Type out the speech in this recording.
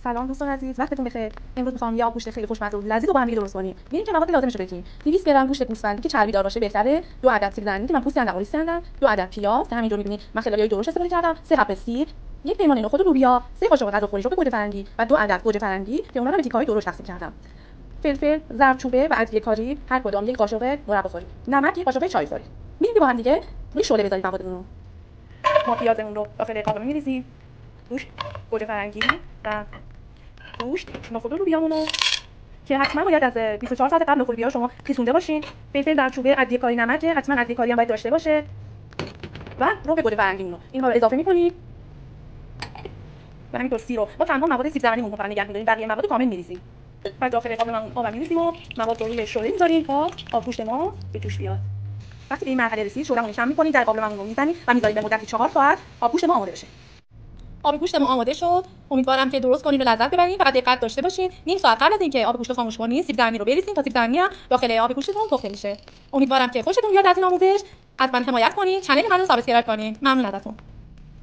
سلام دوستان عزیز، وقتتون بخیر. امروز می‌خوام یه آب گوشت خیلی خوشمزه و لذیذ رو با هم دیگه درست کنیم. ببینیم چه مواد لازمش رو بگیم. 200 گرم گوشت گوسفندی که چربی دار باشه بهتره. 2 عدد سیب زمینی که من پوست اندقالی کندم. 2 عدد پیاز که همینجوری می‌بینید من خیلیای درشت استفاده کردم. 3 حب سیر، یک پیمانه نخود لوبیا، 3 قاشق غذاخوری شو گوجه فرنگی و 2 عدد گوجه فرنگی که اونها رو به تیکه‌های درشت تقسیم کردم. فلفل، زردچوبه و ادویه کاری هر کدام یک قاشق مرباخوری. نمک یک قاشق چای‌خوری. می‌ریم با هم دیگه روی شعله بذارید موادمون رو. ما پیازمون رو داخل قاب می‌ریزیم. روش گوجه فرنگی و گوشت نخود لوبیامون رو که حتما باید از 24 ساعت قبل نخود لوبیا شما پیسونده باشین. فلفل در چوبه، ادویه کاری، نمک، حتما ادویه کاری هم باید داشته باشه و رب گوجه فرنگی رو اینو اضافه می‌کنید. و همینطور سیر رو ما تنها مواد سیب زمینیمون رو فقط نگه می‌داریم، بقیه مواد کامل می‌ریزیم. بعد داخل قاب آب می‌ریزیم و مواد رو روی شعله می‌ذاریم تا آبگوشت ما به جوش بیاد. وقتی به این مرحله رسید شعله‌مون رو کم می‌کنید، در قابلمه‌مون رو می‌زنید و می‌ذارید به مدت 4 ساعت آبگوشت ما آماده بشه. آب گوشت ما آماده شد. امیدوارم که درست کنین و لذت ببرین. فقط دقت داشته باشین نیم ساعت قبل از اینکه آب گوشت رو خاموش کنین سیب زمینی رو بریزین تا سیب زمینی هم داخل آب گوشتتون پخته میشه. امیدوارم که خوشتون بیاد از این آموزش. حتما حمایت کنین، کانال منو سابسکرایب کنین. ممنون ازتون.